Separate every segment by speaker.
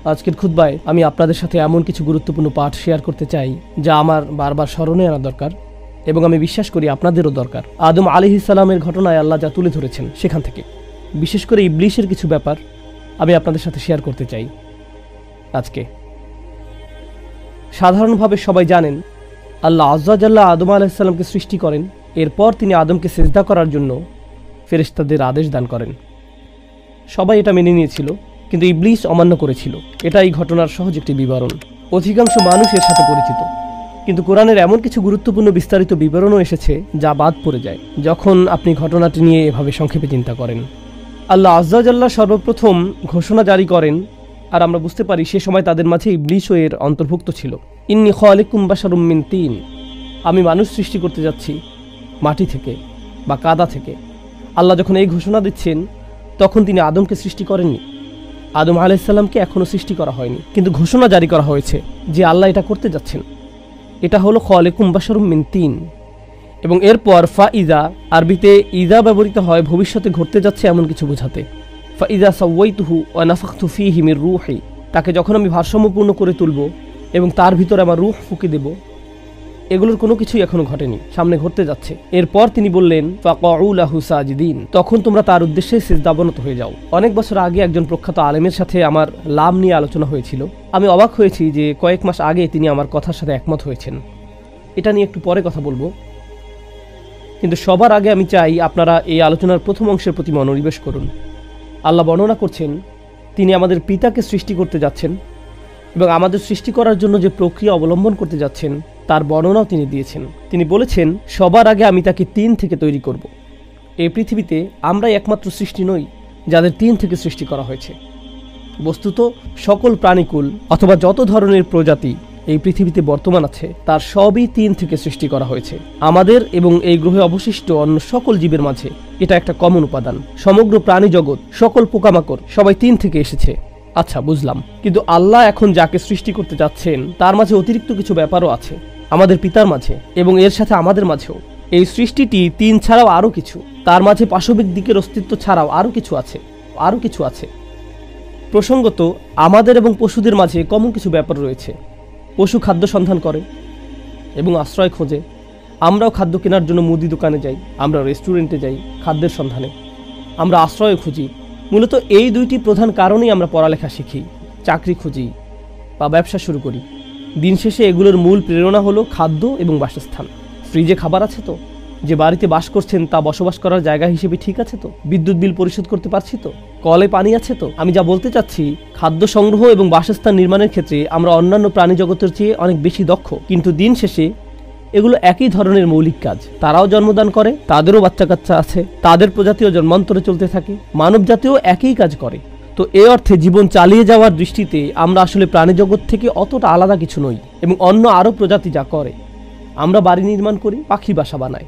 Speaker 1: আজকের খুতবায় আমি আপনাদের সাথে এমন কিছু গুরুত্বপূর্ণ পাঠ শেয়ার করতে চাই যা আমার বারবার স্মরণে আনা দরকার এবং আমি বিশ্বাস করি আপনাদেরও দরকার। আদম আলাইহিস সালামের ঘটনায় আল্লাহ যা তুলে ধরেছেন সেখান থেকে বিশেষ করে ইবলিসের কিছু ব্যাপার আমি আপনাদের সাথে শেয়ার করতে চাই আজকে। সাধারণভাবে সবাই জানেন আল্লাহ আজ্জা জাল্লা আদম আলাইহিস সালামকে সৃষ্টি করেন, এরপর তিনি আদমকে সিজদা করার জন্য ফেরেশতাদের আদেশ দান করেন। সবাই এটা মেনে নিয়েছিল, কিন্তু ইবলিস অমান্য করেছিল। এটা এই ঘটনার সহজ একটি বিবরণ। অধিকাংশ মানুষ এর সাথে পরিচিত, কিন্তু কোরআনের এমন কিছু গুরুত্বপূর্ণ বিস্তারিত বিবরণও এসেছে যা বাদ পড়ে যায় যখন আপনি ঘটনাটি নিয়ে এভাবে সংক্ষেপে চিন্তা করেন। আল্লাহ আজ্জা জাল্লা সর্বপ্রথম ঘোষণা জারি করেন, আর আমরা বুঝতে পারি সে সময় তাদের মাঝে ইবলিসও এর অন্তর্ভুক্ত ছিল। ইন্নী খালিকুম বাশারুম মিন তিন, আমি মানুষ সৃষ্টি করতে যাচ্ছি মাটি থেকে বা কাদা থেকে। আল্লাহ যখন এই ঘোষণা দিচ্ছেন তখন তিনি আদমকে সৃষ্টি করেননি। আদম আলাইহিস সালামকে এখনও সৃষ্টি করা হয়নি, কিন্তু ঘোষণা জারি করা হয়েছে যে আল্লাহ এটা করতে যাচ্ছেন। এটা হলো খালিকুম বাশারুম মিন তিন। এবং এরপর ফাইজা, আরবিতে ইজা ব্যবহৃত হয় ভবিষ্যতে ঘটতে যাচ্ছে এমন কিছু বোঝাতে। ফাইজা সাওয়াইতুহু ওয়া নাফাখতু ফীহি মির রূহি, তাকে যখন আমি ভারসাম্যপূর্ণ করে তুলব এবং তার ভিতরে আমার রূহ ফুঁকে দেব। এগুলোর কোনো কিছুই এখনো ঘটেনি, সামনে ঘটতে যাচ্ছে। এরপর তিনি বললেন ফাকাউ লাহু সাজিদিন, তখন তোমরা তার উদ্দেশ্যে সিজদাবনত হয়ে যাও। অনেক বছর আগে একজন প্রখ্যাত আলেমের সাথে আমার লাম নিয়ে আলোচনা হয়েছিল। আমি অবাক হয়েছি যে কয়েক মাস আগে তিনি আমার কথার সাথে একমত হয়েছেন। এটা নিয়ে একটু পরে কথা বলবো, কিন্তু সবার আগে আমি চাই আপনারা এই আলোচনার প্রথম অংশের প্রতি মনোনিবেশ করুন। আল্লাহ বর্ণনা করছেন তিনি আমাদের পিতাকে সৃষ্টি করতে যাচ্ছেন এবং আমাদের সৃষ্টি করার জন্য যে প্রক্রিয়া অবলম্বন করতে যাচ্ছেন তার বর্ণনাও তিনি দিয়েছেন। তিনি বলেছেন সবার আগে আমি তাকে ৩ থেকে তৈরি করব। এই পৃথিবীতে আমরাই একমাত্র সৃষ্টি নই যাদের ৩ থেকে সৃষ্টি করা হয়েছে। বস্তুত সকল প্রাণীকুল অথবা যত ধরনের প্রজাতি এই পৃথিবীতে বর্তমান আছে তার সবই ৩ থেকে সৃষ্টি করা হয়েছে। আমাদের এবং এই গ্রহে অবশিষ্ট অন্য সকল জীবের মাঝে এটা একটা কমন উপাদান। সমগ্র প্রাণী জগৎ, সকল পোকামাকড় সবাই ৩ থেকে এসেছে। আচ্ছা, বুঝলাম, কিন্তু আল্লাহ এখন যাকে সৃষ্টি করতে যাচ্ছেন তার মাঝে অতিরিক্ত কিছু ব্যাপারও আছে আমাদের পিতার মাঝে এবং এর সাথে আমাদের মাঝেও। এই সৃষ্টিটি ৩ ছাড়াও আরও কিছু, তার মাঝে পাশবিক দিকের অস্তিত্ব ছাড়াও আরও কিছু আছে। প্রসঙ্গত আমাদের এবং পশুদের মাঝে কমন কিছু ব্যাপার রয়েছে। পশু খাদ্য সন্ধান করে এবং আশ্রয় খোঁজে। আমরাও খাদ্য কেনার জন্য মুদি দোকানে যাই, আমরা রেস্টুরেন্টে যাই খাদ্যের সন্ধানে, আমরা আশ্রয় খুঁজি। মূলত এই 2টি প্রধান কারণেই আমরা পড়ালেখা শিখি, চাকরি খুঁজি বা ব্যবসা শুরু করি। দিন শেষে এগুলোর মূল প্রেরণা হলো খাদ্য এবং বাসস্থান। ফ্রিজে খাবার আছে তো? যে বাড়িতে বাস করছেন তা বসবাস করার জায়গা হিসেবে ঠিক আছে তো? বিদ্যুৎ বিল পরিশোধ করতে পারছি তো? কলে পানি আছে তো? আমি যা বলতে চাচ্ছি, খাদ্য সংগ্রহ এবং বাসস্থান নির্মাণের ক্ষেত্রে আমরা অন্যান্য প্রাণী জগতের চেয়ে অনেক বেশি দক্ষ। কিন্তু দিন শেষে এগুলো একই ধরনের মৌলিক কাজ। তারাও জন্মদান করে, তাদেরও বাচ্চা কাচ্চা আছে, তাদের প্রজাতিও জন্মান্তরে চলতে থাকে, মানব জাতিও একই কাজ করে। তো এ অর্থে জীবন চালিয়ে যাওয়ার দৃষ্টিতে আমরা আসলে প্রাণী জগৎ থেকে অতটা আলাদা কিছু নই। এবং অন্য আরও প্রজাতি যা করে, আমরা বাড়ি নির্মাণ করি, পাখি বাসা বানায়।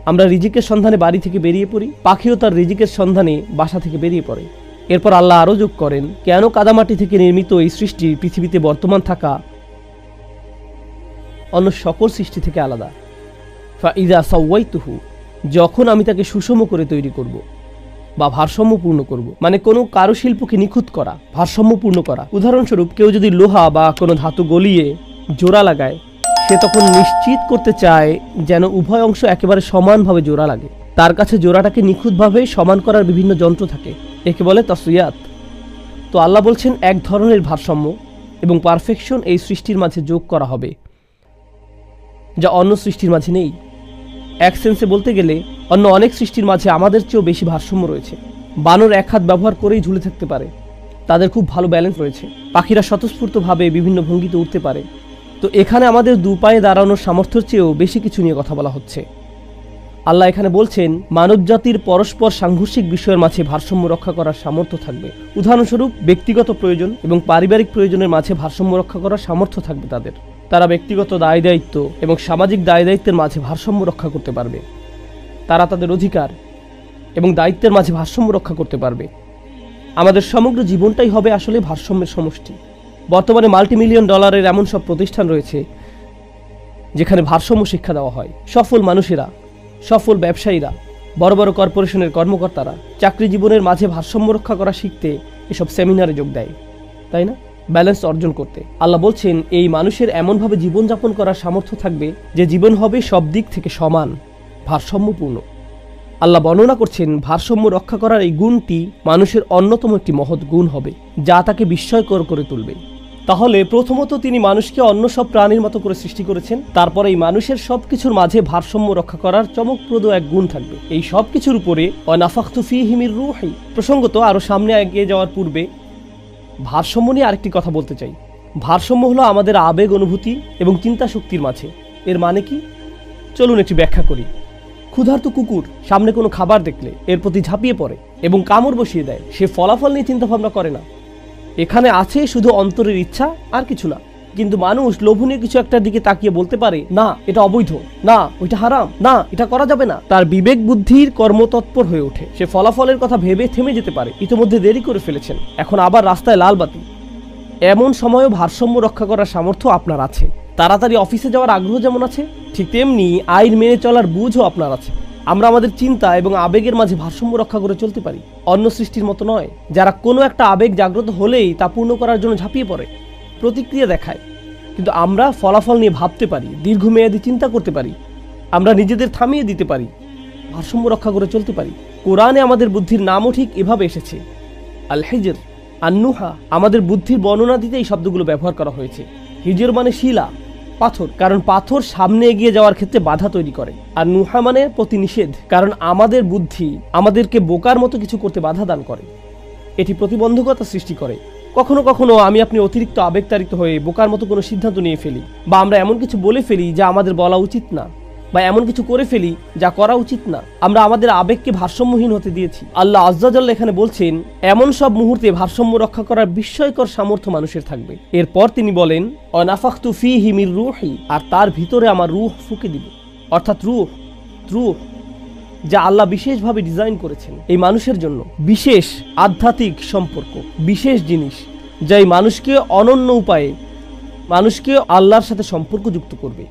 Speaker 1: আমরা রিজিকের সন্ধানে বাড়ি থেকে বেরিয়ে পড়ি, পাখিও তার রিজিকের সন্ধানে বাসা থেকে বেরিয়ে পড়ে। এরপর আল্লাহ আরও যোগ করেন কেন কাদামাটি থেকে নির্মিত এই সৃষ্টি পৃথিবীতে বর্তমান থাকা অন্য সকল সৃষ্টি থেকে আলাদা। ফাইজা সাওয়াইতুহু, যখন আমি তাকে সুষম করে তৈরি করব বা ভারসাম্যপূর্ণ করব, মানে কোনো কারুশিল্পকে নিখুঁত করা, ভারসাম্যপূর্ণ করা। উদাহরণস্বরূপ কেউ যদি লোহা বা কোনো ধাতু গলিয়ে জোড়া লাগায়, সে তখন নিশ্চিত করতে চায় যেন উভয় অংশ একেবারে সমানভাবে জোড়া লাগে। তার কাছে জোড়াটাকে নিখুঁতভাবে সমান করার বিভিন্ন যন্ত্র থাকে, একে বলে তাসওয়িয়াত। তো আল্লাহ বলছেন এক ধরনের ভারসাম্য এবং পারফেকশন এই সৃষ্টির মাঝে যোগ করা হবে যা অন্য সৃষ্টির মাঝে নেই। এক সেন্সে বলতে গেলে অন্য অনেক সৃষ্টির মাঝে আমাদের চেয়েও বেশি ভারসাম্য রয়েছে। বানর এক হাত ব্যবহার করেই ঝুলে থাকতে পারে, তাদের খুব ভালো ব্যালেন্স রয়েছে। পাখিরা স্বতঃস্ফূর্তভাবে বিভিন্ন ভঙ্গিতে উঠতে পারে। তো এখানে আমাদের 2 পায়ে দাঁড়ানোর সামর্থ্যের চেয়েও বেশি কিছু নিয়ে কথা বলা হচ্ছে। আল্লাহ এখানে বলছেন মানবজাতির পরস্পর সাংঘর্ষিক বিষয়ের মাঝে ভারসাম্য রক্ষা করার সামর্থ্য থাকবে। উদাহরণস্বরূপ ব্যক্তিগত প্রয়োজন এবং পারিবারিক প্রয়োজনের মাঝে ভারসাম্য রক্ষা করার সামর্থ্য থাকবে তাদের। তারা ব্যক্তিগত দায় দায়িত্ব এবং সামাজিক দায় দায়িত্বের মাঝে ভারসাম্য রক্ষা করতে পারবে। তারা তাদের অধিকার এবং দায়িত্বের মাঝে ভারসাম্য রক্ষা করতে পারবে। আমাদের সমগ্র জীবনটাই হবে আসলে ভারসাম্যের সমষ্টি। বর্তমানে $মাল্টি-মিলিয়ন এমন সব প্রতিষ্ঠান রয়েছে যেখানে ভারসাম্য শিক্ষা দেওয়া হয়। সফল মানুষেরা, সফল ব্যবসায়ীরা, বড় বড় কর্পোরেশনের কর্মকর্তারা চাকরি জীবনের মাঝে ভারসাম্য রক্ষা করা শিখতে এসব সেমিনারে যোগ দেয়, তাই না? ব্যালেন্স অর্জন করতে। আল্লাহ বলছেন এই মানুষের এমনভাবে জীবনযাপন করার সামর্থ্য থাকবে যে জীবন হবে সব দিক থেকে সমান, ভারসাম্যপূর্ণ। আল্লাহ বর্ণনা করছেন ভারসাম্য রক্ষা করার এই গুণটি মানুষের অন্যতম একটি মহৎ গুণ হবে, যা তাকে বিস্ময়কর করে তুলবে। তাহলে প্রথমত তিনি মানুষকে অন্য সব প্রাণীর মতো করে সৃষ্টি করেছেন, তারপরে এই মানুষের সবকিছুর মাঝে ভারসাম্য রক্ষা করার চমকপ্রদ এক গুণ থাকবে। এই সব কিছুর উপরে ওয়ানাফাখতু ফীহি মির রূহি। প্রসঙ্গত আরো সামনে এগিয়ে যাওয়ার পূর্বে ভারসাম্য নিয়ে আরেকটি কথা বলতে চাই। ভারসাম্য হলো আমাদের আবেগ, অনুভূতি এবং চিন্তা শক্তির মাঝে। এর মানে কি? চলুন একটু ব্যাখ্যা করি। ক্ষুধার্ত কুকুর সামনে কোনো খাবার দেখলে এর প্রতি ঝাঁপিয়ে পড়ে এবং কামড় বসিয়ে দেয়। সে ফলাফল নিয়ে চিন্তা ভাবনা করে না। এখানে আছে শুধু অন্তরের ইচ্ছা, আর কিছু না। কিন্তু মানুষ লোভনীয় কিছু একটার দিকে তাকিয়ে বলতে পারে, না এটা অবৈধ, না ওইটা হারাম, না এটা করা যাবে না। তার বিবেক বুদ্ধির কর্মতৎপর হয়ে ওঠে। সে ফলাফলের কথা ভেবে থেমে যেতে পারে, ইতিমধ্যে দেরি করে ফেলেছেন, এখন আবার রাস্তায় লাল বাতি। এমন সময়ও ভারসাম্য রক্ষা করার সামর্থ্য আপনার আছে। তাড়াতাড়ি অফিসে যাওয়ার আগ্রহ যেমন আছে, ঠিক তেমনি আইন মেনে চলার বুঝও আপনার আছে। আমরা আমাদের চিন্তা এবং আবেগের মাঝে ভারসাম্য রক্ষা করে চলতে পারি, অন্য সৃষ্টির মতো নয়, যারা কোনো একটা আবেগ জাগ্রত হলেই তা পূর্ণ করার জন্য ঝাঁপিয়ে পড়ে, প্রতিক্রিয়া দেখায়। কিন্তু আমরা ফলাফল নিয়ে ভাবতে পারি, দীর্ঘমেয়াদী চিন্তা করতে পারি, আমরা নিজেদের থামিয়ে দিতে পারি, ভারসাম্য রক্ষা করে চলতে পারি। কোরআনে আমাদের বুদ্ধির নামও ঠিক এভাবে এসেছে, আল হিজর, আন্নুহা। আমাদের বুদ্ধির বর্ণনা দিতে এই শব্দগুলো ব্যবহার করা হয়েছে। হিজর মানে শিলা, পাথর, কারণ পাথর সামনে এগিয়ে যাওয়ার ক্ষেত্রে বাধা তৈরি করে। আর নুহা মানে প্রতিনিষেধ, কারণ আমাদের বুদ্ধি আমাদেরকে বোকার মতো কিছু করতে বাধা দান করে, এটি প্রতিবন্ধকতা সৃষ্টি করে। কখনো কখনো আমি আপনি অতিরিক্ত আবেগতাড়িত হয়ে বোকার মতো কোনো সিদ্ধান্ত নিয়ে ফেলি, বা আমরা এমন কিছু বলে ফেলি যা আমাদের বলা উচিত না, বা এমন কিছু করে ফেলি যা করা উচিত না। আমরা আমাদের আবেগকে ভারসাম্যহীন হতে দিয়েছি। আল্লাহ আজ্জা জাল্লা এখানে বলছেন এমন সব মুহূর্তে ভারসাম্য রক্ষা করার বিস্ময়কর সামর্থ্য মানুষের থাকবে। এরপর তিনি বলেন ওয়ানাফাখতু ফীহি মির রূহি, আর তার ভিতরে আমার রূহ ফুঁকে দিব। অর্থাৎ রূহ যা আল্লাহ বিশেষভাবে ডিজাইন করেছেন এই মানুষের জন্য, বিশেষ আধ্যাত্মিক সম্পর্ক, বিশেষ জিনিস যা এই মানুষকে অনন্য উপায়ে মানুষকে আল্লাহর সাথে সম্পর্ক যুক্ত করবে,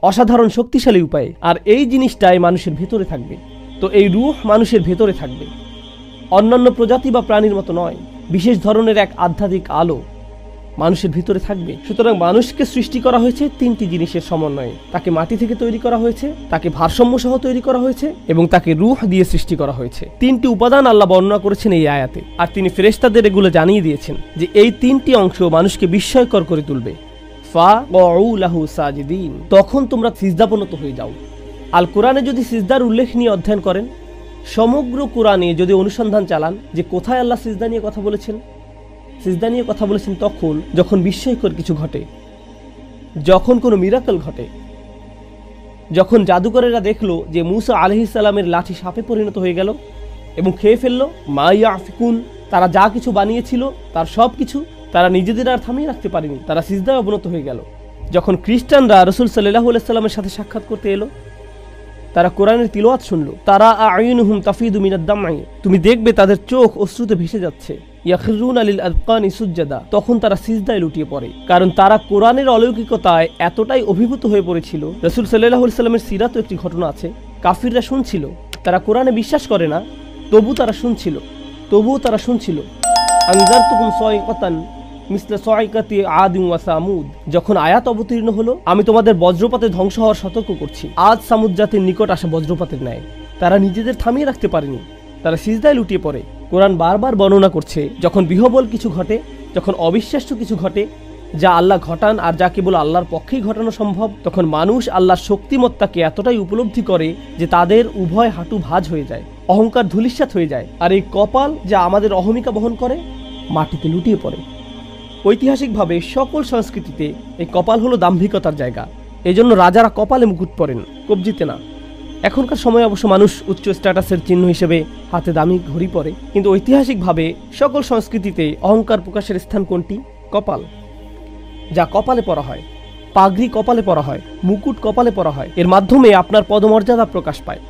Speaker 1: অসাধারণ শক্তিশালী উপায়ে। আর এই জিনিসটাই মানুষের ভেতরে থাকবে। তো এই রূহ মানুষের ভেতরে থাকবে, অন্যান্য প্রজাতি বা প্রাণীর মতো নয়। বিশেষ ধরনের এক আধ্যাত্মিক আলো মানুষের ভিতরে থাকবে। সুতরাং মানুষকে সৃষ্টি করা হয়েছে তিনটি জিনিসের সমন্বয়ে। তাকে মাটি থেকে তৈরি করা হয়েছে, তাকে ভারসাম্য সহ তৈরি করা হয়েছে, এবং তাকে রূহ দিয়ে সৃষ্টি করা হয়েছে। তিনটি উপাদান আল্লাহ বর্ণনা করেছেন এই আয়াতে। আর তিনি ফেরেশতাদের এগুলো জানিয়ে দিয়েছেন যে এই তিনটি অংশ মানুষকে বিস্ময়কর করে তুলবে। ফাকউ লাহু সাজিদিন, তখন তোমরা সিজদাবনত হয়ে যাও। আল কোরআনে যদি সিজদার উল্লেখ নিয়ে অধ্যয়ন করেন, সমগ্র কোরআনে যদি অনুসন্ধান চালান যে কোথায় আল্লাহ সিজদা নিয়ে কথা বলেছেন, সিজদা নিয়ে কথা বলেছেন তখন যখন বিস্ময়কর কিছু ঘটে, যখন কোনো মিরাকল ঘটে, যখন জাদুকরেরা দেখলো যে মূসা আলাইহিস সালামের লাঠি সাপে পরিণত হয়ে গেল এবং খেয়ে ফেললো। মা ইয়াফিকুন, তারা যা কিছু বানিয়েছিল তার সব কিছু তারা নিজেদের আর থামিয়ে রাখতে পারেনি, তারা সিজদায় অবনত হয়ে গেল। যখন খ্রিস্টানরা রাসূল সাল্লাল্লাহু আলাইহি সাল্লামের সাথে সাক্ষাৎ করতে এলো, তারা কোরআনের তিলাওয়াত শুনলো। তারা আ'ইনুহুম তাফিদু মিনাদ দামঈ, তুমি দেখবে তাদের চোখ অশ্রুতে ভেসে যাচ্ছে। ইয়াখরুনা লিল আযকানি সুজদা, তখন তারা সিজদায় লুটিয়ে পড়ে, কারণ তারা কোরআনের অলৌকিকতায় এতটাই অভিভূত হয়ে পড়েছিল। রাসূল সাল্লাল্লাহু আলাইহি সাল্লামের সিরাতে একটি ঘটনা আছে, কাফিররা শুনছিল, তারা কোরআনে বিশ্বাস করে না, তবুও তারা শুনছিল। আনজারতুকুম সাইকাতান মিসলা সাইকাতি আদিম ওয়া সামুদ, যখন আয়াত অবতীর্ণ হলো, আমি তোমাদের বজ্রপাতে ধ্বংস হওয়ার সতর্ক করছি, আদ সামুদ জাতির নিকট আসা বজ্রপাতের ন্যায়। তারা নিজেদের থামিয়ে রাখতে পারেনি, তারা সিজদায় লুটিয়ে পড়ে। কোরআন বারবার বর্ণনা করছে যখন বিহবল কিছু ঘটে, যখন অবিশ্বাস্য কিছু ঘটে যা আল্লাহ ঘটান আর যা কেবল আল্লাহর পক্ষেই ঘটানো সম্ভব, তখন মানুষ আল্লাহর শক্তিমত্তাকে এতটাই উপলব্ধি করে যে তাদের উভয় হাঁটু ভাঁজ হয়ে যায়, অহংকার ধূলিসাৎ হয়ে যায়। আর এই কপাল যা আমাদের অহমিকা বহন করে মাটিতে লুটিয়ে পড়ে। ঐতিহাসিকভাবে সকল সংস্কৃতিতে এই কপাল হলো দাম্ভিকতার জায়গা। এজন্য রাজারা কপালে মুকুট পরেন, কবজিতে না। এখনকার সময় অবশ্য মানুষ উচ্চ স্ট্যাটাসের চিহ্ন হিসেবে হাতে দামি ঘড়ি পরে, কিন্তু ঐতিহাসিকভাবে সকল সংস্কৃতিতে অহংকার প্রকাশের স্থান কোনটি? কপাল। যা কপালে পরা হয়, পাগড়ি কপালে পরা হয়, মুকুট কপালে পরা হয়, এর মাধ্যমে আপনার পদমর্যাদা প্রকাশ পায়।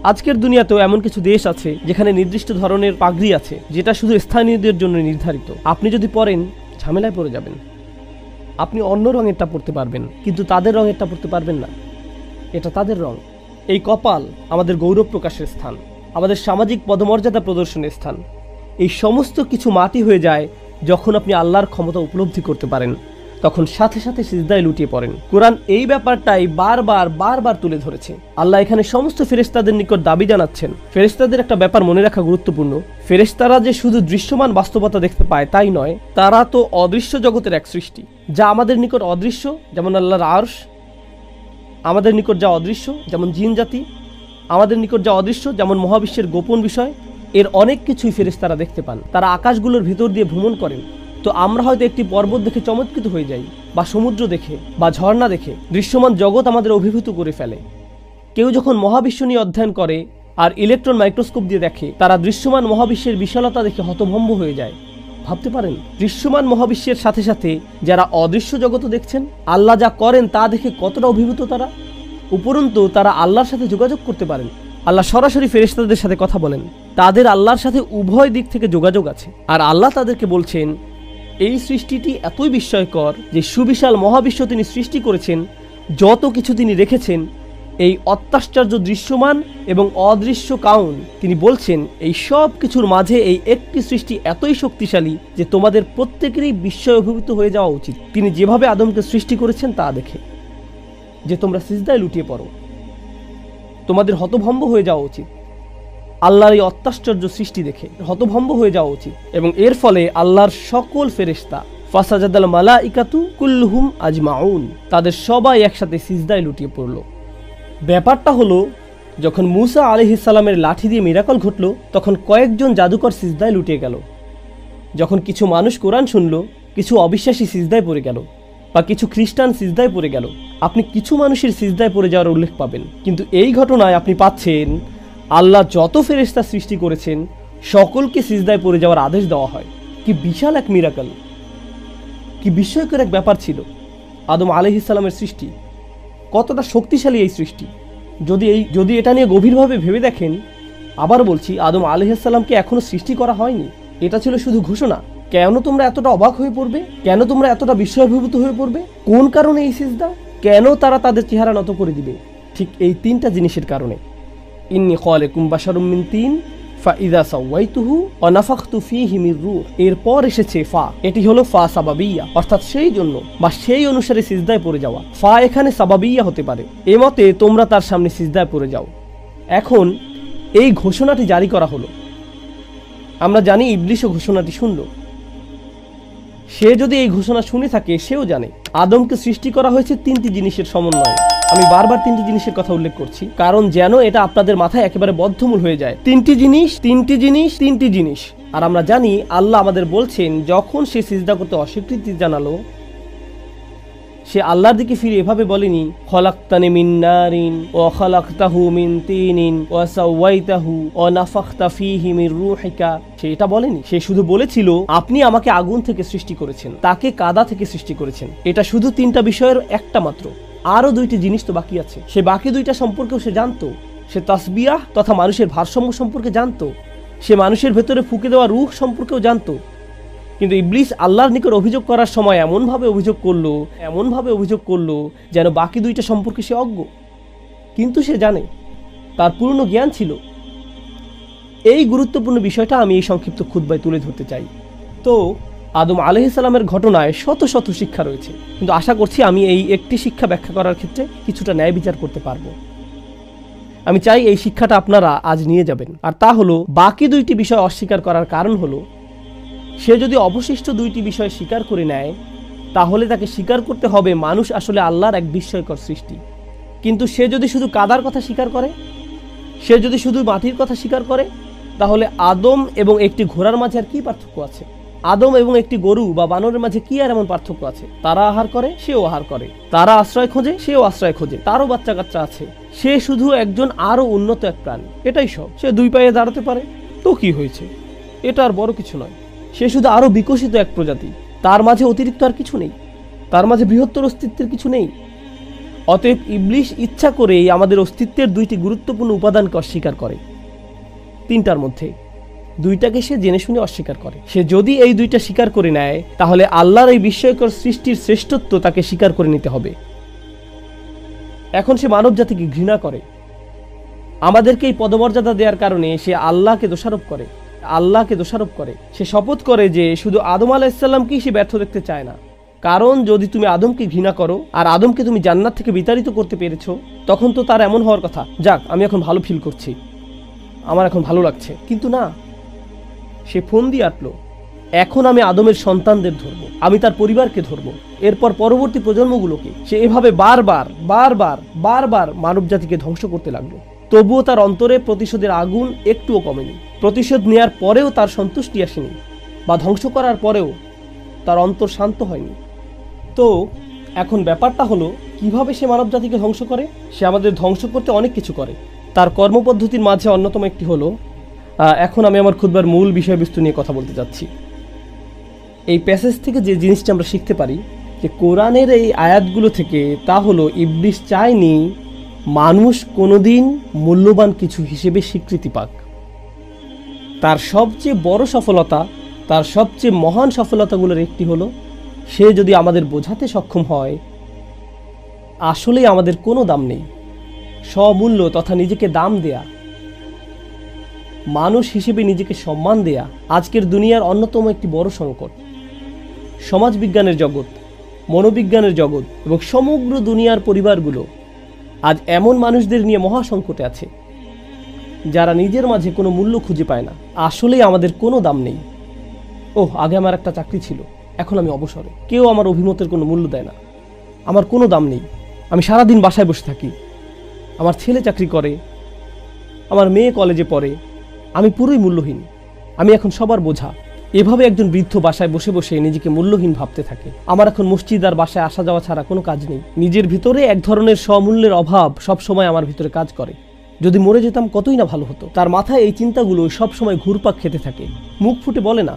Speaker 1: আজকের দুনিয়াতেও এমন কিছু দেশ আছে যেখানে নির্দিষ্ট ধরনের পাগড়ি আছে যেটা শুধু স্থানীয়দের জন্য নির্ধারিত। আপনি যদি পরেন ঝামেলায় পড়ে যাবেন। আপনি অন্য রঙেরটা পরতে পারবেন, কিন্তু তাদের রঙেরটা পরতে পারবেন না, এটা তাদের রং। এই কপাল আমাদের গৌরব প্রকাশের স্থান, আমাদের সামাজিক পদমর্যাদা প্রদর্শনের স্থান। এই সমস্ত কিছু মাটি হয়ে যায় যখন আপনি আল্লাহর ক্ষমতা উপলব্ধি করতে পারেন তখন সাথে সাথে সিজদায় লুটিয়ে পড়েন। কোরআন এই ব্যাপারটাই বারবার তুলে ধরেছে। আল্লাহ এখানে সমস্ত ফেরেশতাদের নিকট দাবি জানাচ্ছেন। ফেরেশতাদের একটা ব্যাপার মনে রাখা গুরুত্বপূর্ণ, ফেরেশতারা যে শুধু দৃশ্যমান বাস্তবতা দেখতে পায় তাই নয়, তারা তো অদৃশ্য জগতের এক সৃষ্টি, যা আমাদের নিকট অদৃশ্য, যেমন আল্লাহর আরশ, আমাদের নিকট যা অদৃশ্য যেমন জিন জাতি, আমাদের নিকট যা অদৃশ্য যেমন মহাবিশ্বের গোপন বিষয়। এর অনেক কিছুই ফেরেশতারা দেখতে পান। তারা আকাশগুলোর ভিতর দিয়ে ভ্রমণ করেন। তো আমরা হয়তো একটি পর্বত দেখে চমৎকৃত হয়ে যাই, বা সমুদ্র দেখে, বা ঝর্ণা দেখে দৃশ্যমান জগৎ আমাদের অভিভূত করে ফেলে। কেউ যখন মহাবিশ্ব নিয়ে অধ্যয়ন করে আর ইলেকট্রন মাইক্রোস্কোপ দিয়ে দেখে, তারা দৃশ্যমান মহাবিশ্বের বিশালতা দেখে হতভম্ব হয়ে যায়। ভাবতে পারেন, দৃশ্যমান মহাবিশ্বের সাথে সাথে যারা অদৃশ্য জগৎ দেখছেন, আল্লাহ যা করেন তা দেখে কতটা অভিভূত তারা। উপরন্তু তারা আল্লাহর সাথে যোগাযোগ করতে পারেন। আল্লাহ সরাসরি ফেরেশতাদের সাথে কথা বলেন। তাদের আল্লাহর সাথে উভয় দিক থেকে যোগাযোগ আছে। আর আল্লাহ তাদেরকে বলছেন, এই সৃষ্টিটি এতই বিস্ময়কর যে সুবিশাল মহাবিশ্ব তিনি সৃষ্টি করেছেন, যত কিছু তিনি রেখেছেন, এই অত্যাশ্চর্য দৃশ্যমান এবং অদৃশ্য কাউন, তিনি বলছেন এই সব কিছুর মাঝে এই একটি সৃষ্টি এতই শক্তিশালী যে তোমাদের প্রত্যেকেরই বিস্ময় অভিভূত হয়ে যাওয়া উচিত তিনি যেভাবে আদমকে সৃষ্টি করেছেন তা দেখে, যে তোমরা সিজদায় লুটিয়ে পড়ো। তোমাদের হতভম্ব হয়ে যাওয়া উচিত আল্লাহর এই অত্যাশ্চর্য সৃষ্টি দেখে, হতভম্ব হয়ে যাওয়া উচিত। এবং এর ফলে আল্লাহর সকল ফেরেশতা, ফাসাজাদাল মালাইকাতু কুল্লুহুম আজমাউন, তাদের সবাই একসাথে সিজদায় লুটিয়ে পড়ল। ব্যাপারটা হলো, যখন মুসা আলাইহিস সালামের লাঠি দিয়ে মিরাকল ঘটল, তখন কয়েকজন জাদুকর সিজদায় লুটিয়ে গেল। যখন কিছু মানুষ কোরআন শুনল, কিছু অবিশ্বাসী সিজদায় পড়ে গেল, বা কিছু খ্রিস্টান সিজদায় পড়ে গেল। আপনি কিছু মানুষের সিজদায় পড়ে যাওয়ার উল্লেখ পাবেন, কিন্তু এই ঘটনায় আপনি পাচ্ছেন আল্লাহ যত ফেরেশতা সৃষ্টি করেছেন সকলকে সিজদায় পড়ে যাওয়ার আদেশ দেওয়া হয়। কি বিশাল এক মিরাকল, কি বিস্ময়কর এক ব্যাপার ছিল আদম আলাইহিস সালামের সৃষ্টি। কতটা শক্তিশালী এই সৃষ্টি, যদি এটা নিয়ে গভীরভাবে ভেবে দেখেন। আবার বলছি, আদম আলাইহিস সালামকে এখনো সৃষ্টি করা হয়নি, এটা ছিল শুধু ঘোষণা। কেন তোমরা এতটা অবাক হয়ে পড়বে? কেন তোমরা এতটা বিস্ময়াভিভূত হয়ে পড়বে? কোন কারণে এই সিজদা? কেন তারা তাদের চেহারা নত করে দিবে? ঠিক এই তিনটা জিনিসের কারণে। ইন্নী খালিকুম বাশারুম মিন তিন ফাইযা সাওয়াইতুহু ওয়া নাফাখতু ফীহি মির রূহ। এরপর এসেছে ফা, এটি হলো ফা সাবাবিয়া, অর্থাৎ সেই জন্য বা সেই অনুসারে সিজদায় পড়ে যাওয়া। ফা এখানে সাবাবিয়া হতে পারে। এ মতে তোমরা তার সামনে সিজদায় পড়ে যাও। এখন এই ঘোষণাটি জারি করা হলো। আমরা জানি ইবলিসও ঘোষণাটি শুনল। সে যদি এই ঘোষণা শুনে থাকে, সেও জানে আদমকে সৃষ্টি করা হয়েছে তিনটি জিনিসের সমন্বয়ে। আমি বারবার তিনটি জিনিসের কথা উল্লেখ করছি, কারণ যেন এটা আপনাদের মাথায় একেবারে বদ্ধমূল হয়ে যায়। তিনটি জিনিস। আর আমরা জানি আল্লাহ আমাদের বলছেন, যখন সে সিজদা করতে অস্বীকৃতি জানালো, সে আল্লাহর দিকে ফিরে এভাবে বলেনি, খলাকতানি মিন নারিন ওয়া খলাকতাহু মিন তিনিন ওয়া সাওয়াইতাহু ওয়া নাফাখতা ফীহি মির রূহিকা। সে এটা বলেনি। সে শুধু বলেছিল, আপনি আমাকে আগুন থেকে সৃষ্টি করেছেন, তাকে কাদা থেকে সৃষ্টি করেছেন। এটা শুধু তিনটা বিষয়ের একটা মাত্র। আরো দুইটি জিনিস তো বাকি আছে। সে বাকি দুইটা সম্পর্কেও সে জানতো। সে তাসবিয়াহ তথা মানুষের ভারসাম্য সম্পর্কে জানতো। সে মানুষের ভেতরে ফুঁকে দেওয়া রূহ সম্পর্কেও জানতো। কিন্তু ইবলিস আল্লাহর নিকট অভিযোগ করার সময় এমনভাবে অভিযোগ করলো যেন বাকি দুইটা সম্পর্কে সে অজ্ঞ। কিন্তু সে জানে, তার পূর্ণ জ্ঞান ছিল। এই গুরুত্বপূর্ণ বিষয়টা আমি এই সংক্ষিপ্ত খুতবায় তুলে ধরতে চাই। তো আদম আলাইহিস সালামের ঘটনায় শত শত শিক্ষা রয়েছে, কিন্তু আশা করছি আমি এই একটি শিক্ষা ব্যাখ্যা করার ক্ষেত্রে কিছুটা ন্যায় বিচার করতে পারবো। আমি চাই এই শিক্ষাটা আপনারা আজ নিয়ে যাবেন। আর তা হলো, বাকি দুইটি বিষয় অস্বীকার করার কারণ হলো, সে যদি অবশিষ্ট দুইটি বিষয় স্বীকার করে নেয়, তাহলে তাকে স্বীকার করতে হবে মানুষ আসলে আল্লাহর এক বিস্ময়কর সৃষ্টি। কিন্তু সে যদি শুধু কাদার কথা স্বীকার করে, সে যদি শুধু মাটির কথা স্বীকার করে, তাহলে আদম এবং একটি ঘোড়ার মাঝে আর কি পার্থক্য আছে? আদম এবং একটি গরু বা বানরের মাঝে কি আর এমন পার্থক্য আছে? তারা আহার করে, সেও আহার করে। তারা আশ্রয় খোঁজে, সেও আশ্রয় খোঁজে। তারও বাচ্চা কাচ্চা আছে। সে শুধু একজন আরো উন্নত এক প্রাণী, এটাই সব। সে দুই পায়ে দাঁড়াতে পারে, তো কি হয়েছে? এটা আর বড় কিছু নয়। সে শুধু আরো বিকশিত এক প্রজাতি, তার মাঝে অতিরিক্ত আর কিছু নেই, তার মাঝে বৃহত্তর অস্তিত্বের কিছু নেই। অতএব ইবলিস ইচ্ছা করেই আমাদের অস্তিত্বের দুইটি গুরুত্বপূর্ণ উপাদানকে অস্বীকার করে। তিনটার মধ্যে দুইটাকে সে জেনে শুনে অস্বীকার করে। সে যদি এই দুইটা স্বীকার করে নেয়, তাহলে আল্লাহর এই বিস্ময়কর সৃষ্টির শ্রেষ্ঠত্ব তাকে স্বীকার করে নিতে হবে। এখন সে মানব জাতিকে ঘৃণা করে। আমাদেরকে এই পদমর্যাদা দেওয়ার কারণে সে আল্লাহকে দোষারোপ করে। আল্লাহকে দোষারোপ করে। সে শপথ করে যে শুধু আদম আলাইহিসসালামকেই সে ব্যর্থ দেখতে চায় না, কারণ যদি তুমি আদমকে ঘৃণা করো আর আদমকে তুমি জান্নাত থেকে বিতাড়িত করতে পেরেছো, তখন তো তার এমন হওয়ার কথা, যাক আমি এখন ভালো ফিল করছি, আমার এখন ভালো লাগছে। কিন্তু না, সে ফোন দিয়ে আটলো, এখন আমি আদমের সন্তানদের ধরবো, আমি তার পরিবারকে ধরবো, এরপর পরবর্তী প্রজন্মগুলোকে। সে এভাবে বারবার বারবার বারবার মানব জাতিকে ধ্বংস করতে লাগলো। তবুও তার অন্তরে প্রতিশোধের আগুন একটুও কমেনি। প্রতিশোধ নেওয়ার পরেও তার সন্তুষ্টি আসেনি, বা ধ্বংস করার পরেও তার অন্তর শান্ত হয়নি। তো এখন ব্যাপারটা হলো, কিভাবে সে মানব জাতিকে ধ্বংস করে? সে আমাদের ধ্বংস করতে অনেক কিছু করে। তার কর্মপদ্ধতির মাঝে অন্যতম একটি হলো, এখন আমি আমার খুতবার মূল বিষয়বস্তু নিয়ে কথা বলতে যাচ্ছি। এই প্যাসেজ থেকে যে জিনিসটা আমরা শিখতে পারি, যে কোরআনের এই আয়াতগুলো থেকে, তা হলো ইবলিস চায়নি মানুষ কোনোদিন মূল্যবান কিছু হিসেবে স্বীকৃতি পাক। তার সবচেয়ে বড় সফলতা, তার সবচেয়ে মহান সফলতাগুলোর একটি হলো, সে যদি আমাদের বোঝাতে সক্ষম হয় আসলেই আমাদের কোনো দাম নেই, স্বমূল্য তথা নিজেকে দাম দেয়া, মানুষ হিসেবে নিজেকে সম্মান দেয়া আজকের দুনিয়ার অন্যতম একটি বড় সংকট। সমাজবিজ্ঞানের জগৎ, মনোবিজ্ঞানের জগৎ এবং সমগ্র দুনিয়ার পরিবারগুলো আজ এমন মানুষদের নিয়ে মহা সংকটে আছে, যারা নিজের মাঝে কোনো মূল্য খুঁজে পায় না। আসলেই আমাদের কোনো দাম নেই। আগে আমার একটা চাকরি ছিল, এখন আমি অবসরে, কেউ আমার অভিমতের কোনো মূল্য দেয় না, আমার কোনো দাম নেই, আমি সারাদিন বাসায় বসে থাকি, আমার ছেলে চাকরি করে, আমার মেয়ে কলেজে পড়ে, আমি পুরোই মূল্যহীন, আমি এখন সবার বোঝা। এভাবে একজন বৃদ্ধ বাসায় বসে বসে নিজেকে মূল্যহীন ভাবতে থাকে। আমার এখন মসজিদ আর বাসায় আসা যাওয়া ছাড়া কোনো কাজ নেই। নিজের ভিতরে এক ধরনের স্বমূল্যের অভাব সবসময় আমার ভিতরে কাজ করে। যদি মরে যেতাম কতই না ভালো হতো। তার মাথায় এই চিন্তাগুলো সবসময় ঘুরপাক খেতে থাকে, মুখ ফুটে বলে না,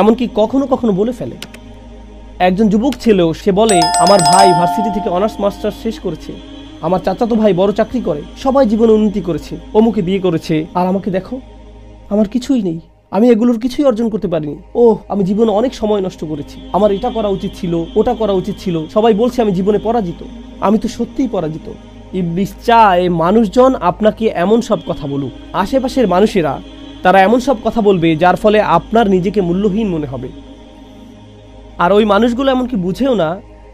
Speaker 1: এমনকি কখনো কখনো বলে ফেলে। একজন যুবক ছেলেও সে বলে, আমার ভাই ভার্সিটি থেকে অনার্স মাস্টার্স শেষ করেছে, আমার চাচাতো ভাই বড় চাকরি করে, সবাই জীবনে উন্নতি করেছে, অমুকে বিয়ে করেছে, আর আমাকে দেখো, আমার কিছুই নেই, আমি এগুলোর কিছুই অর্জন করতে পারিনি। আমি জীবনে অনেক সময় নষ্ট করেছি, আমার এটা করা উচিত ছিল, ওটা করা উচিত ছিল, সবাই বলছে আমি জীবনে পরাজিত, আমি তো সত্যিই পরাজিত। ইবলিস চায় মানুষজন আপনাকে এমন সব কথা বলুক, আশেপাশের মানুষেরা তারা এমন সব কথা বলবে যার ফলে আপনার নিজেকে মূল্যহীন মনে হবে। আর ওই মানুষগুলো এমনকি বুঝেও না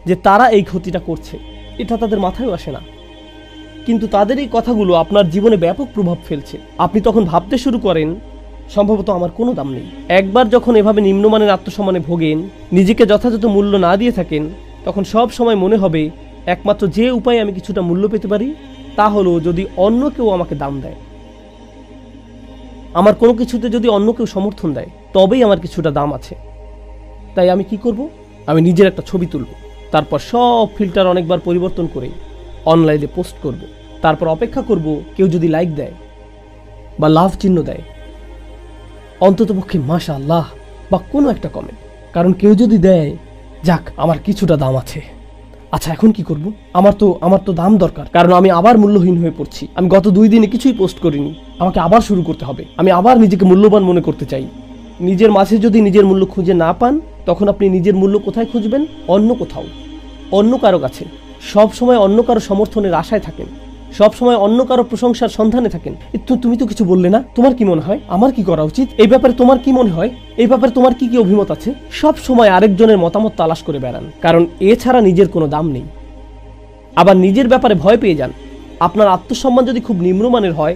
Speaker 1: যে তারা এই ক্ষতিটা করছে, এটা তাদের মাথায়ও আসে না। কিন্তু তাদের এই কথাগুলো আপনার জীবনে ব্যাপক প্রভাব ফেলছে। আপনি তখন ভাবতে শুরু করেন, সম্ভবত আমার কোনো দাম নেই। একবার যখন এভাবে নিম্নমানের আত্মসম্মানে ভোগেন, নিজেকে যথাযথ মূল্য না দিয়ে থাকেন, তখন সব সময় মনে হবে একমাত্র যে উপায়ে আমি কিছুটা মূল্য পেতে পারি তা হলো যদি অন্য কেউ আমাকে দাম দেয়, আমার কোনো কিছুতে যদি অন্য কেউ সমর্থন দেয়, তবেই আমার কিছুটা দাম আছে। তাই আমি কি করব? আমি নিজের একটা ছবি তুলব, তারপর সব ফিল্টার অনেকবার পরিবর্তন করে অনলাইনে পোস্ট করব, তারপর অপেক্ষা করব কেউ যদি লাইক দেয় বা লাভ চিহ্ন দেয়, অন্ততপক্ষে মাশাআল্লাহ বা কোনো একটা কমেন্ট। কারণ কেউ যদি দেয়, যাক আমার কিছুটা দাম আছে। আচ্ছা এখন কি করব? আমার তো দাম দরকার, কারণ আমি আবার মূল্যহীন হয়ে পড়ছি। আমি গত 2 দিনে কিছুই পোস্ট করিনি, আমাকে আবার শুরু করতে হবে। আমি আবার নিজেকে মূল্যবান মনে করতে চাই। নিজের মাঝে যদি নিজের মূল্য খুঁজে না পান, তখন আপনি নিজের মূল্য কোথায় খুঁজবেন? অন্য কোথাও, অন্য কারো কাছে। সব সময় অন্য কারো সমর্থনের আশায় থাকেন, সব সময় অন্য কারো প্রশংসার সন্ধানে থাকেন। তুমি তো কিছু বললে না, তোমার কি মনে হয় আমার কি করা উচিত? এই ব্যাপারে তোমার কি মনে হয়? এই ব্যাপারে তোমার কি কি অভিমত আছে? সব সময় আরেকজনের মতামত তালাশ করে বেড়ান, কারণ এছাড়া নিজের কোনো দাম নেই। আবার নিজের ব্যাপারে ভয় পেয়ে যান। আপনার আত্মসম্মান যদি খুব নিম্নমানের হয়,